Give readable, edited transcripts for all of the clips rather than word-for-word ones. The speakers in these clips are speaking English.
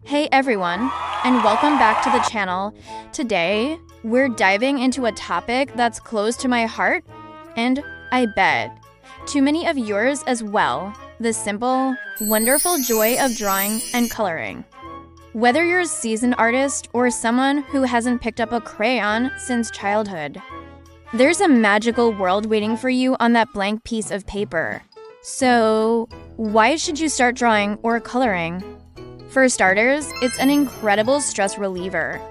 Hey everyone, and welcome back to the channel. Today, we're diving into a topic that's close to my heart, and I bet to many of yours as well, the simple, wonderful joy of drawing and coloring. Whether you're a seasoned artist or someone who hasn't picked up a crayon since childhood, there's a magical world waiting for you on that blank piece of paper. So, why should you start drawing or coloring? For starters, it's an incredible stress reliever.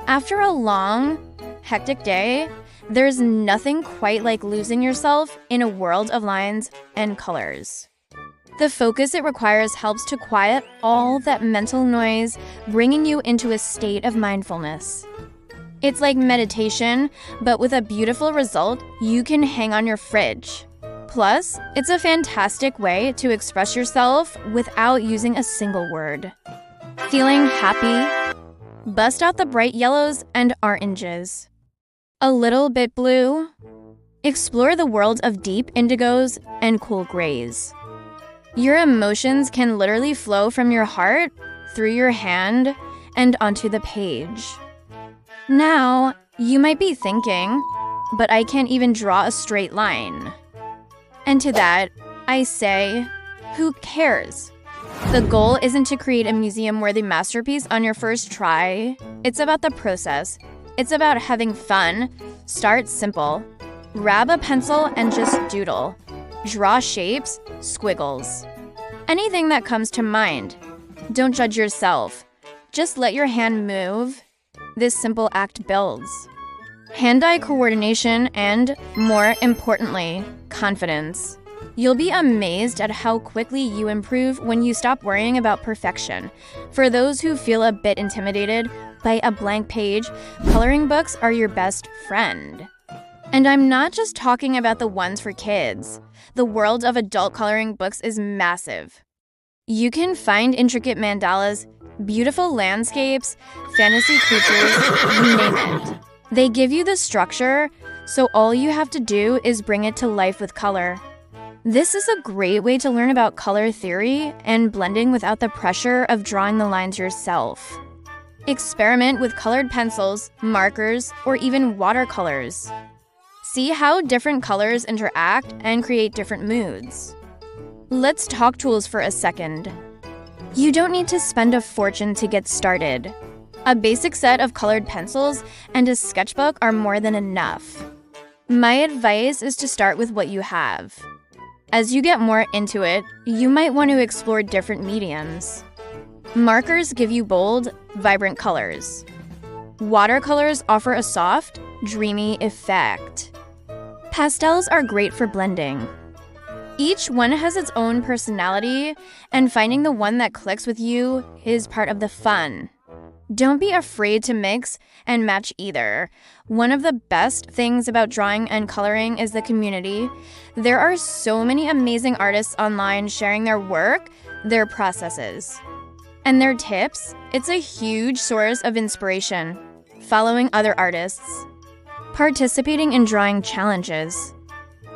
After a long, hectic day, there's nothing quite like losing yourself in a world of lines and colors. The focus it requires helps to quiet all that mental noise, bringing you into a state of mindfulness. It's like meditation, but with a beautiful result you can hang on your fridge. Plus, it's a fantastic way to express yourself without using a single word. Feeling happy? Bust out the bright yellows and oranges. A little bit blue? Explore the world of deep indigos and cool grays. Your emotions can literally flow from your heart, through your hand, and onto the page. Now, you might be thinking, but I can't even draw a straight line. And to that, I say, who cares? The goal isn't to create a museum-worthy masterpiece on your first try. It's about the process. It's about having fun. Start simple. Grab a pencil and just doodle. Draw shapes, squiggles. Anything that comes to mind. Don't judge yourself. Just let your hand move. This simple act builds hand-eye coordination and, more importantly, confidence. You'll be amazed at how quickly you improve when you stop worrying about perfection. For those who feel a bit intimidated by a blank page, coloring books are your best friend. And I'm not just talking about the ones for kids. The world of adult coloring books is massive. You can find intricate mandalas, beautiful landscapes, fantasy creatures, you name it. They give you the structure, so all you have to do is bring it to life with color. This is a great way to learn about color theory and blending without the pressure of drawing the lines yourself. Experiment with colored pencils, markers, or even watercolors. See how different colors interact and create different moods. Let's talk tools for a second. You don't need to spend a fortune to get started. A basic set of colored pencils and a sketchbook are more than enough. My advice is to start with what you have. As you get more into it, you might want to explore different mediums. Markers give you bold, vibrant colors. Watercolors offer a soft, dreamy effect. Pastels are great for blending. Each one has its own personality, and finding the one that clicks with you is part of the fun. Don't be afraid to mix and match either. One of the best things about drawing and coloring is the community. There are so many amazing artists online sharing their work, their processes, and their tips. It's a huge source of inspiration. Following other artists, participating in drawing challenges,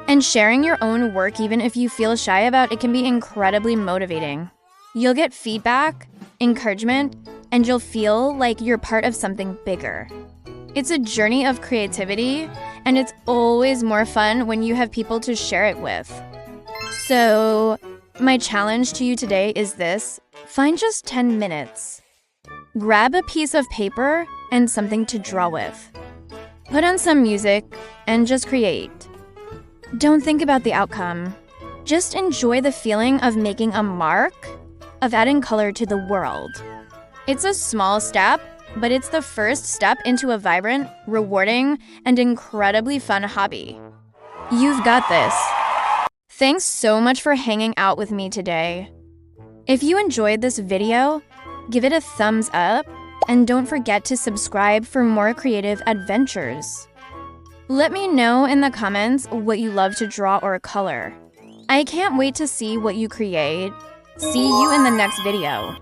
and sharing your own work even if you feel shy about it can be incredibly motivating. You'll get feedback, encouragement, and you'll feel like you're part of something bigger. It's a journey of creativity, and it's always more fun when you have people to share it with. So, my challenge to you today is this: find just 10 minutes. Grab a piece of paper and something to draw with. Put on some music and just create. Don't think about the outcome. Just enjoy the feeling of making a mark, of adding color to the world. It's a small step, but it's the first step into a vibrant, rewarding, and incredibly fun hobby. You've got this. Thanks so much for hanging out with me today. If you enjoyed this video, give it a thumbs up, and don't forget to subscribe for more creative adventures. Let me know in the comments what you love to draw or color. I can't wait to see what you create. See you in the next video.